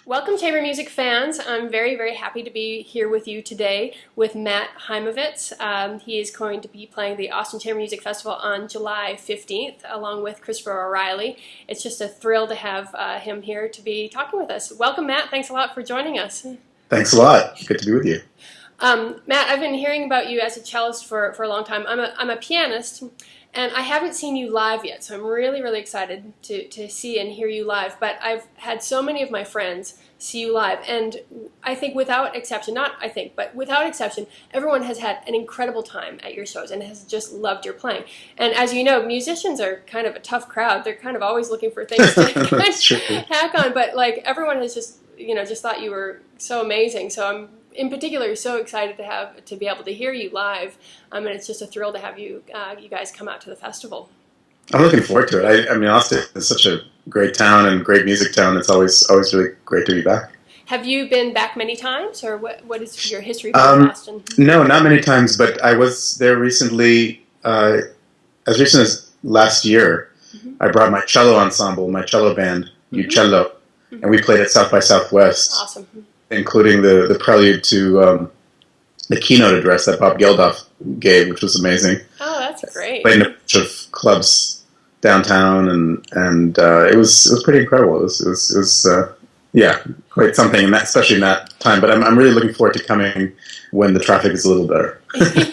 Welcome, chamber music fans. I'm very, very happy to be here with you today with Matt Haimovitz. He is going to be playing the Austin Chamber Music Festival on July 15th, along with Christopher O'Reilly. It's just a thrill to have him here to be talking with us. Welcome, Matt. Thanks a lot for joining us. Thanks a lot. Good to be with you. Matt, I've been hearing about you as a cellist for a long time. I'm a pianist, and I haven't seen you live yet, so I'm really, really excited to see and hear you live. But I've had so many of my friends see you live, and I think without exception, not I think, but without exception, everyone has had an incredible time at your shows and has just loved your playing. And as you know, musicians are kind of a tough crowd. They're kind of always looking for things to hack on, but like everyone has just thought you were so amazing. So I'm in particular so excited to be able to hear you live, and it's just a thrill to have you guys come out to the festival. I'm looking forward to it. I mean, Austin is such a great town and great music town. It's always really great to be back. Have you been back many times, or what is your history with Austin? No, not many times, but I was there recently, as recent as last year. Mm-hmm. I brought my cello ensemble, my cello band, Ucello, and we played at South by Southwest. Awesome. Including the prelude to the keynote address that Bob Geldof gave, which was amazing. Oh, that's great. Played in a bunch of clubs downtown, and it was pretty incredible. It was quite something, and especially in that time. But I'm really looking forward to coming when the traffic is a little better.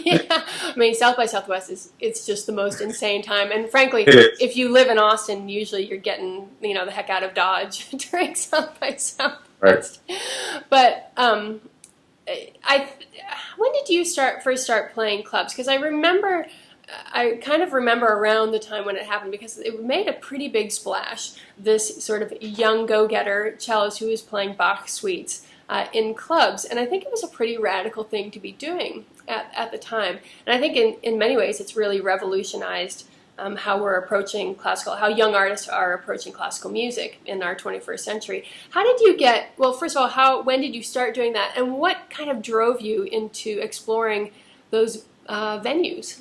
Yeah. I mean, South by Southwest it's just the most insane time, and frankly, if you live in Austin, usually you're getting the heck out of Dodge during South by Southwest. Right. But when did you first start playing clubs? Because I kind of remember around the time when it happened, because it made a pretty big splash, this sort of young go-getter cellist who was playing Bach suites in clubs, and I think it was a pretty radical thing to be doing at the time. And I think in many ways it's really revolutionized how we're approaching how young artists are approaching classical music in our 21st century. How did you first of all, when did you start doing that, and what kind of drove you into exploring those venues?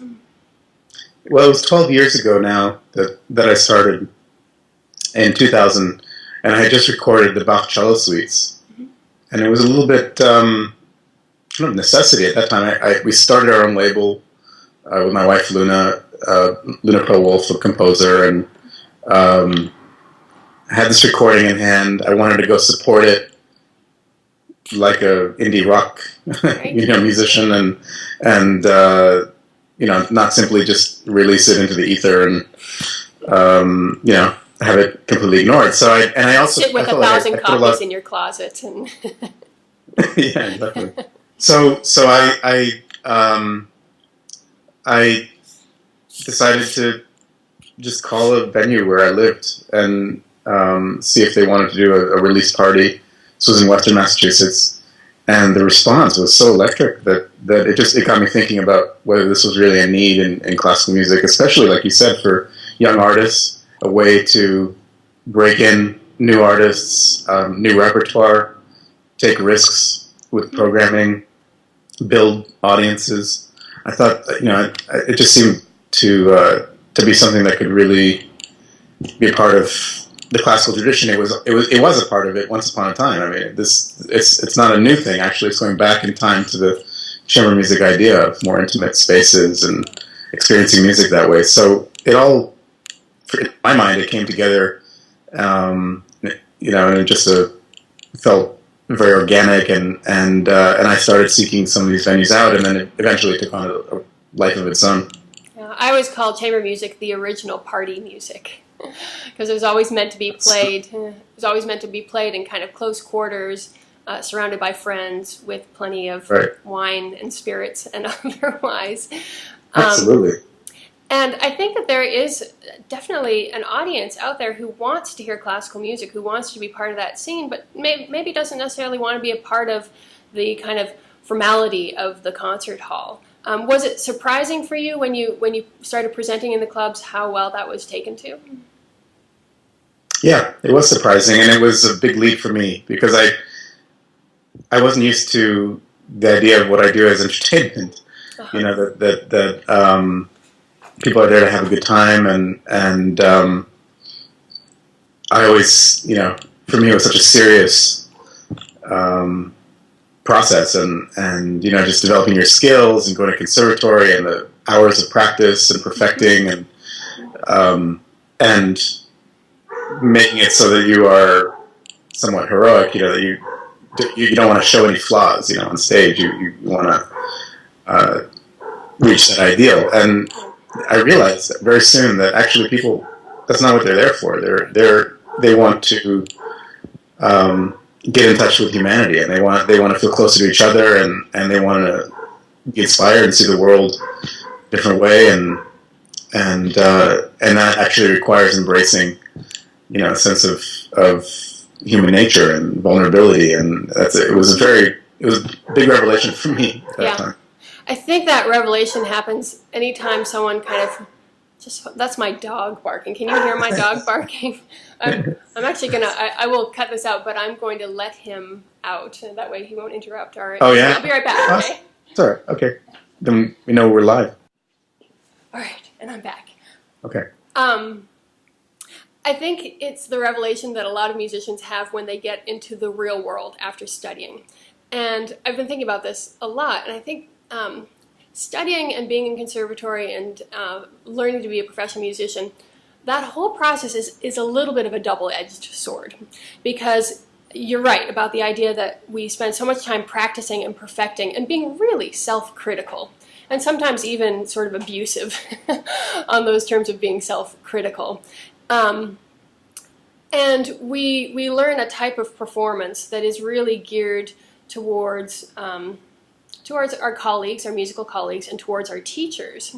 Well, it was 12 years ago now that I started in 2000, and I had just recorded the Bach cello suites. Mm-hmm. And it was a little bit kind of necessity at that time. We started our own label with my wife Luna Pro Wolf, the composer, and I had this recording in hand. I wanted to go support it like a indie rock musician, and not simply just release it into the ether and have it completely ignored. So I also sit with 1,000 copies in your closet and yeah, exactly. So I decided to just call a venue where I lived and see if they wanted to do a release party. This was in Western Massachusetts, and the response was so electric that it got me thinking about whether this was really a need in classical music, especially, like you said, for young artists, a way to break in new artists, new repertoire, take risks with programming, build audiences. I thought it just seemed to be something that could really be a part of the classical tradition. It was a part of it once upon a time. I mean, it's not a new thing. Actually, it's going back in time to the chamber music idea of more intimate spaces and experiencing music that way. So it all, in my mind, it came together, and it just felt very organic, and I started seeking some of these venues out, and then it eventually took on a life of its own. I always call chamber music the original party music, because it was always meant to be played. It was always meant to be played in kind of close quarters, surrounded by friends, with plenty of wine and spirits and otherwise. Absolutely. And I think that there is definitely an audience out there who wants to hear classical music, who wants to be part of that scene, but maybe doesn't necessarily want to be a part of the kind of formality of the concert hall. Was it surprising for you when you started presenting in the clubs how well that was taken to? Yeah, it was surprising, and it was a big leap for me, because I wasn't used to the idea of what I do as entertainment. Uh-huh. That people are there to have a good time, and I always, for me, it was such a serious process, and just developing your skills and going to conservatory and the hours of practice and perfecting and making it so that you are somewhat heroic. That you don't want to show any flaws. On stage, you want to reach that ideal. And I realized very soon that actually people, that's not what they're there for. They want to get in touch with humanity, and they want to feel closer to each other, and they want to be inspired and see the world a different way, and that actually requires embracing, a sense of human nature and vulnerability, and it was a big revelation for me at that time. I think that revelation happens anytime someone kind of that's my dog barking. Can you hear my dog barking? I'm actually I will cut this out, but I'm going to let him out, and that way he won't interrupt. All right. Oh, yeah? I'll be right back, okay? Sorry. Okay. Then we know we're live. All right, and I'm back. Okay. I think it's the revelation that a lot of musicians have when they get into the real world after studying. And I've been thinking about this a lot, and I think studying and being in conservatory and learning to be a professional musician, that whole process is a little bit of a double-edged sword, because you're right about the idea that we spend so much time practicing and perfecting and being really self-critical, and sometimes even sort of abusive on those terms of being self-critical. And we learn a type of performance that is really geared towards our colleagues, our musical colleagues, and towards our teachers.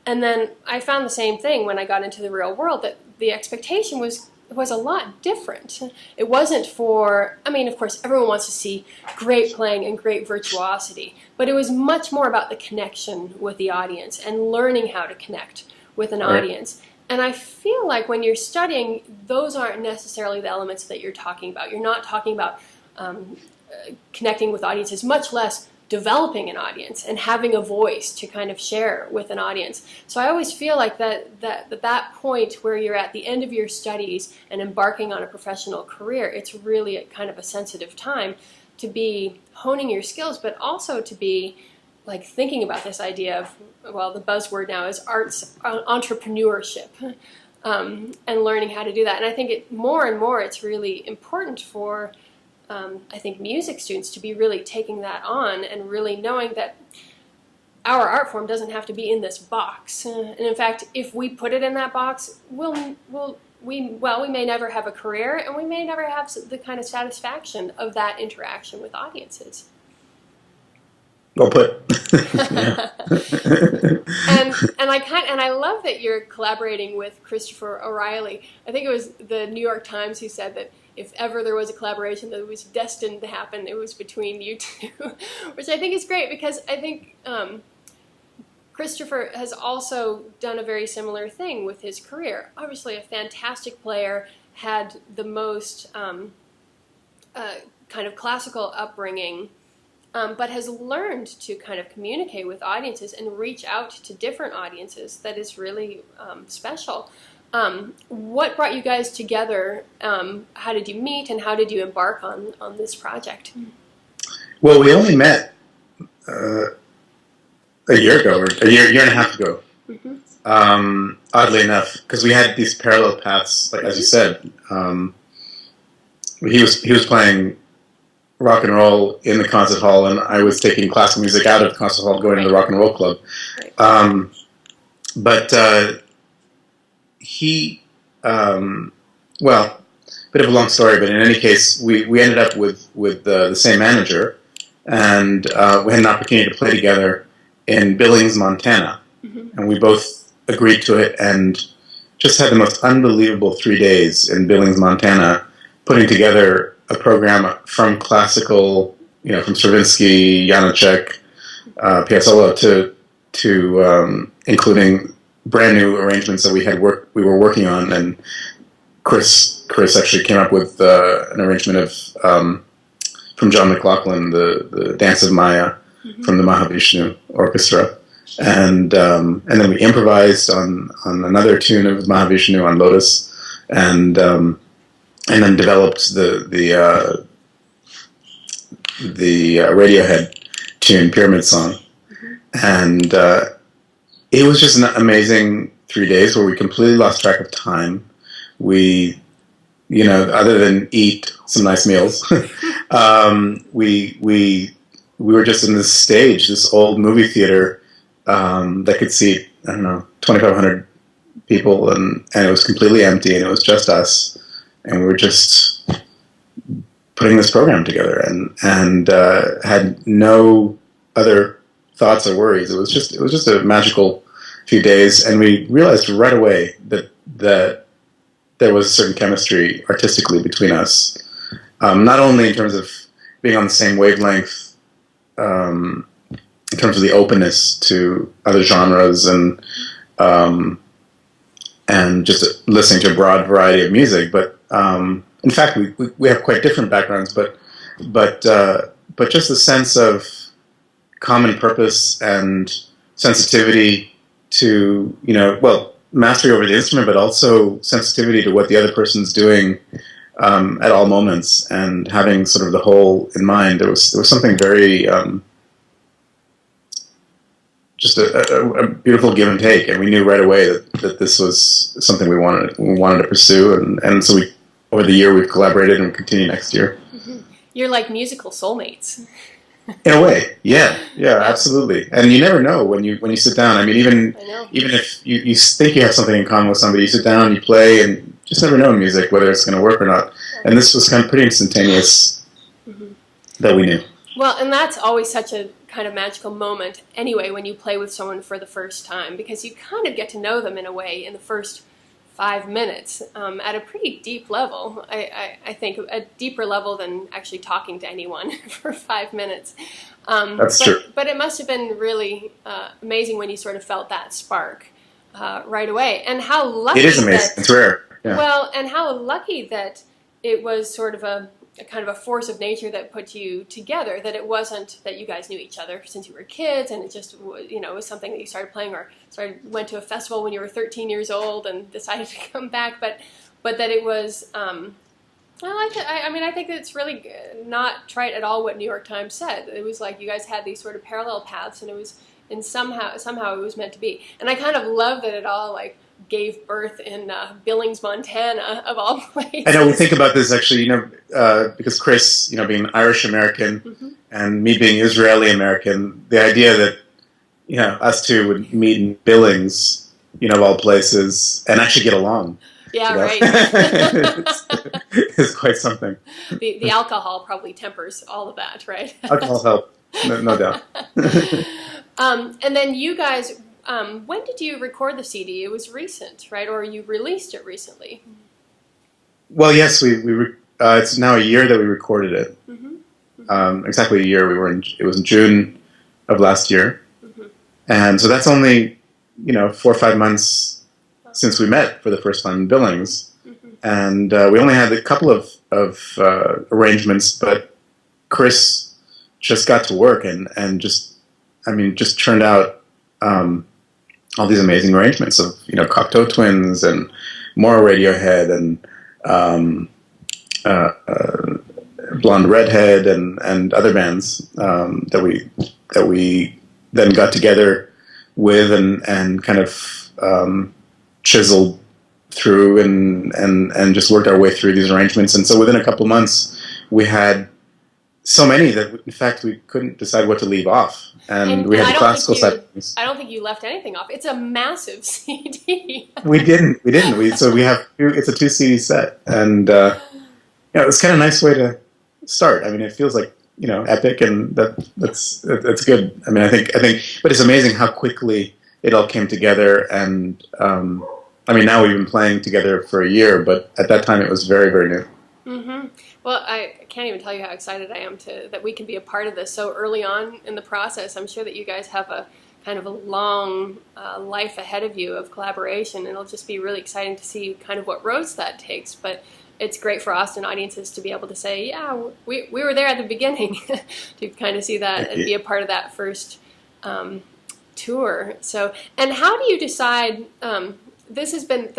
And then I found the same thing when I got into the real world, that the expectation was a lot different. It wasn't for, of course, everyone wants to see great playing and great virtuosity, but it was much more about the connection with the audience and learning how to connect with an audience. And I feel like when you're studying, those aren't necessarily the elements that you're talking about. You're not talking about connecting with audiences, much less developing an audience and having a voice to kind of share with an audience. So I always feel like that point where you're at the end of your studies and embarking on a professional career, it's really kind of a sensitive time to be honing your skills, but also to be like thinking about this idea of, well, the buzzword now is arts entrepreneurship, and learning how to do that. And I think more and more it's really important for I think music students to be really taking that on and really knowing that our art form doesn't have to be in this box. And in fact, if we put it in that box, we may never have a career, and we may never have the kind of satisfaction of that interaction with audiences. Well put. and I love that you're collaborating with Christopher O'Reilly. I think it was the New York Times who said that if ever there was a collaboration that was destined to happen, it was between you two, which I think is great, because I think Christopher has also done a very similar thing with his career. Obviously a fantastic player, had the most kind of classical upbringing, but has learned to kind of communicate with audiences and reach out to different audiences. That is really special. What brought you guys together? How did you meet, and how did you embark on this project? Well, we only met a year ago, or a year and a half ago. Mm-hmm. Oddly enough, because we had these parallel paths, like as you said. He was playing rock and roll in the concert hall, and I was taking classical music out of the concert hall, going to the rock and roll club. Right. But he, well, bit of a long story, but in any case, we ended up with the same manager, and we had an opportunity to play together in Billings, Montana, mm-hmm. and we both agreed to it, and just had the most unbelievable 3 days in Billings, Montana, putting together a program from classical, from Stravinsky, Janacek, Piazzolla, to including brand new arrangements that we were working on, and Chris actually came up with an arrangement of from John McLaughlin, the Dance of Maya, mm-hmm. from the Mahavishnu Orchestra, and then we improvised on another tune of Mahavishnu on Lotus, and then developed the Radiohead tune, Pyramid Song. And it was just an amazing 3 days where we completely lost track of time. We, other than eat some nice meals, we were just in this stage, this old movie theater that could seat, I don't know, 2,500 people, and it was completely empty, and it was just us, and we were just putting this program together, and had no other thoughts or worries. It was just a magical few days, and we realized right away that there was a certain chemistry artistically between us, not only in terms of being on the same wavelength, in terms of the openness to other genres and just listening to a broad variety of music, but in fact we have quite different backgrounds, but just the sense of common purpose and sensitivity to, mastery over the instrument, but also sensitivity to what the other person's doing at all moments, and having sort of the whole in mind. There was something very just a beautiful give and take, and we knew right away that this was something we wanted to pursue, and so over the year we've collaborated and continue next year. Mm-hmm. You're like musical soulmates. In a way, yeah, absolutely. And you never know when you sit down. I mean, even if you think you have something in common with somebody, you sit down, you play, and you just never know in music whether it's going to work or not. And this was kind of pretty instantaneous that we knew. Well, and that's always such a kind of magical moment anyway when you play with someone for the first time, because you kind of get to know them in a way in the first 5 minutes at a pretty deep level. I think a deeper level than actually talking to anyone for 5 minutes. That's true. But it must have been really amazing when you sort of felt that spark right away. And how lucky it is amazing. It's rare. Yeah. Well, and how lucky that it was sort of a kind of a force of nature that put you together, that it wasn't that you guys knew each other since you were kids and it just, it was something that you started playing or went to a festival when you were 13 years old and decided to come back, but that it was, I think that it's really not trite at all what New York Times said. It was like you guys had these sort of parallel paths, and somehow it was meant to be. And I kind of love that it all gave birth in Billings, Montana, of all places. I know we think about this actually, because Chris, being Irish American, and me being Israeli American, the idea that us two would meet in Billings, of all places, and actually get along. Yeah, right. It's quite something. The alcohol probably tempers all of that, right? Alcohol helps, no doubt. And then you guys. When did you record the CD? It was recent, right? Or you released it recently? Well, yes, it's now a year that we recorded it. Exactly a year. It was in June of last year, and so that's only 4 or 5 months since we met for the first time in Billings, and we only had a couple of arrangements, but Chris just got to work and just turned out. All these amazing arrangements of Cocteau Twins and more Radiohead and Blonde Redhead and other bands that we then got together with and kind of chiseled through and just worked our way through these arrangements. And so within a couple months we had so many that in fact we couldn't decide what to leave off. And we had the classical sections. I don't think you left anything off. It's a massive CD. We didn't. So we have it's a 2 CD set, and it's kind of a nice way to start. I mean, it feels like epic, and that's good. I mean, I think, but it's amazing how quickly it all came together. And now we've been playing together for a year, but at that time it was very, very new. Well, I can't even tell you how excited I am that we can be a part of this so early on in the process. I'm sure that you guys have a kind of a long life ahead of you of collaboration, and it'll just be really exciting to see kind of what roads that takes. But it's great for Austin audiences to be able to say, yeah, we were there at the beginning, to kind of see that and be a part of that first tour. So, and how do you decide? This has been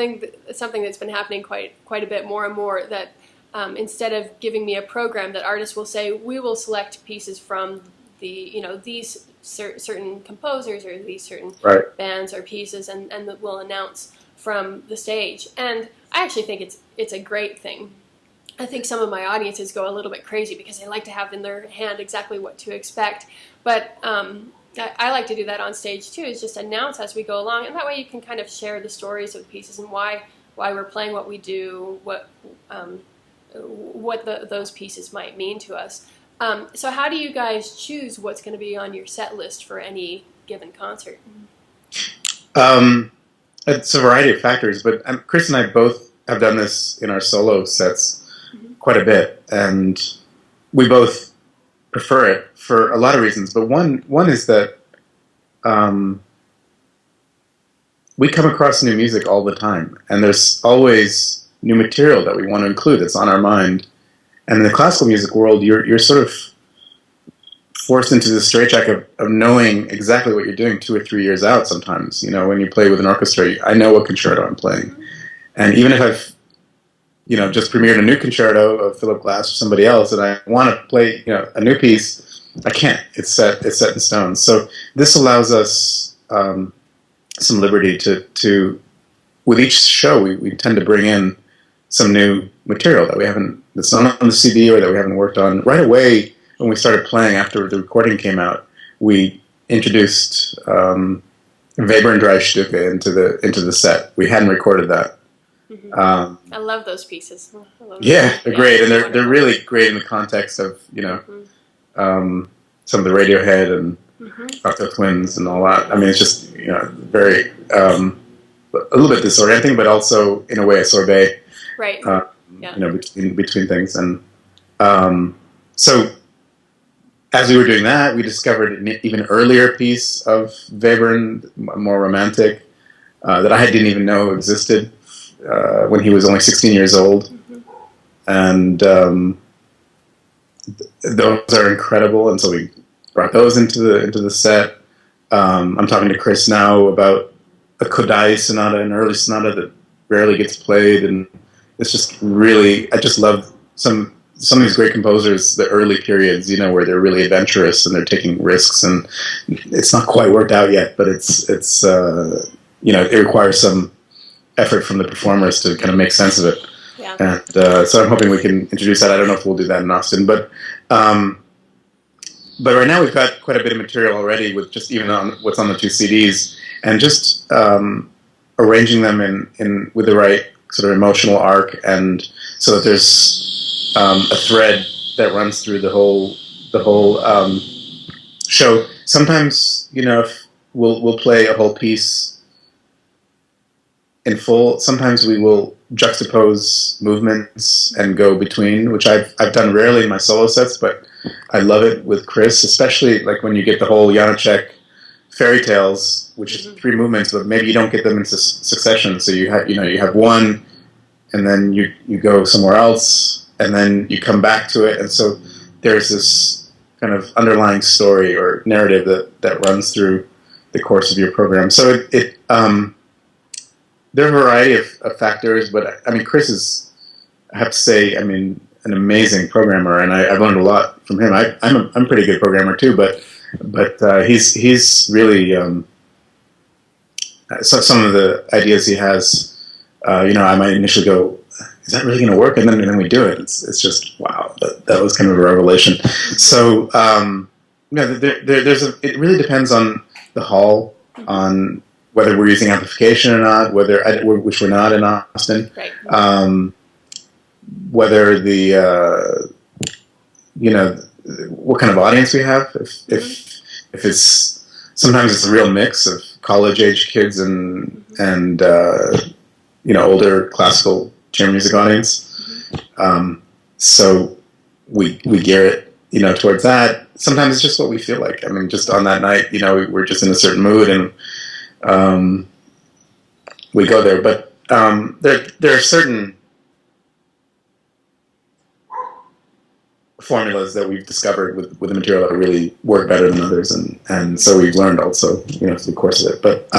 something that's been happening quite a bit more and more, that instead of giving me a program that artists will say, we will select pieces from these certain composers or these certain bands or pieces, and we'll announce from the stage. And I actually think it's a great thing. I think some of my audiences go a little bit crazy because they like to have in their hand exactly what to expect. But I like to do that on stage too, is just announce as we go along, and that way you can kind of share the stories of the pieces and why we're playing what we do, what those pieces might mean to us. So how do you guys choose what's going to be on your set list for any given concert? It's a variety of factors, but Chris and I both have done this in our solo sets quite a bit, and we both prefer it for a lot of reasons. But one is that we come across new music all the time, and there's always new material that we want to include that's on our mind. And in the classical music world, you're sort of forced into the straitjacket of knowing exactly what you're doing 2 or 3 years out sometimes. You know, when you play with an orchestra, I know what concerto I'm playing. And even if I've just premiered a new concerto of Philip Glass or somebody else, and I want to play, a new piece, I can't. It's set in stone. So this allows us some liberty to with each show, we tend to bring in some new material that's not on the CD or that we haven't worked on. Right away, when we started playing after the recording came out, we introduced Weber and Drei Stücke into the set. We hadn't recorded that. I love those pieces. They're great, and they're really great in the context of some of the Radiohead and Cocteau Twins and all that. I mean, it's just very a little bit disorienting, but also in a way a sorbet. Right. Between things, and so as we were doing that, we discovered an even earlier piece of Webern, more romantic, that I didn't even know existed when he was only 16 years old, and those are incredible. And so we brought those into the set. I'm talking to Chris now about a Kodai sonata, an early sonata that rarely gets played, and it's just really, I just love some of these great composers, the early periods, where they're really adventurous and they're taking risks, and it's not quite worked out yet, but it's it requires some effort from the performers to kind of make sense of it. Yeah. And so I'm hoping we can introduce that. I don't know if we'll do that in Austin, but right now we've got quite a bit of material already with just even on what's on the 2 CDs, and just arranging them in with the right sort of emotional arc, and so that there's a thread that runs through the whole show. Sometimes if we'll play a whole piece in full. Sometimes we will juxtapose movements and go between, which I've done rarely in my solo sets, but I love it with Chris, especially like when you get the whole Janacek fairy tales, which is 3 movements, but maybe you don't get them in succession. So you have one, and then you go somewhere else, and then you come back to it, and so there's this kind of underlying story or narrative that runs through the course of your program. So there are a variety of factors, but I mean, Chris is, I have to say, an amazing programmer, and I've learned a lot from him. I'm a pretty good programmer too, but he's really some of the ideas he has. I might initially go, "Is that really going to work?" And then we do it. It's just wow. That was kind of a revelation. So it really depends on the hall, on whether we're using amplification or not, which we're not in Austin. Right. Whether what kind of audience we have. If it's, sometimes it's a real mix of college-age kids and older classical chamber music audience. So we gear it towards that. Sometimes it's just what we feel like. Just on that night, we're just in a certain mood, and we go there. But there are certain formulas that we've discovered with the material that really work better than others, and so we've learned also through the course of it. But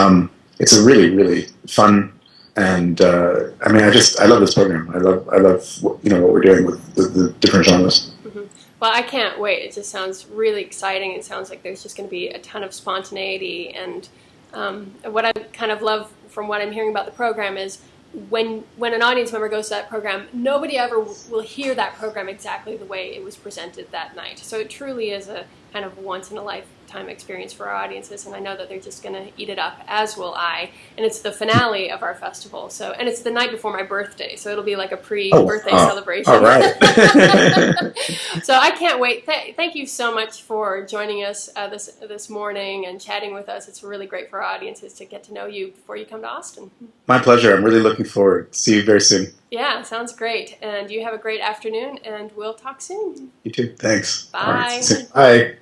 it's a really, really fun And I mean, I love this program. I love what we're doing with the different genres. Mm-hmm. Well, I can't wait. It just sounds really exciting. It sounds like there's just going to be a ton of spontaneity. And what I kind of love from what I'm hearing about the program is when an audience member goes to that program, nobody ever will hear that program exactly the way it was presented that night. So it truly is a kind of once-in-a-lifetime experience for our audiences, and I know that they're just going to eat it up, as will I. And it's the finale of our festival, and it's the night before my birthday, so it'll be like a pre-birthday celebration. All right. So I can't wait. Thank you so much for joining us this morning and chatting with us. It's really great for our audiences to get to know you before you come to Austin. My pleasure. I'm really looking forward. See you very soon. Yeah, sounds great. And you have a great afternoon, and we'll talk soon. You too. Thanks. Bye. All right. Bye.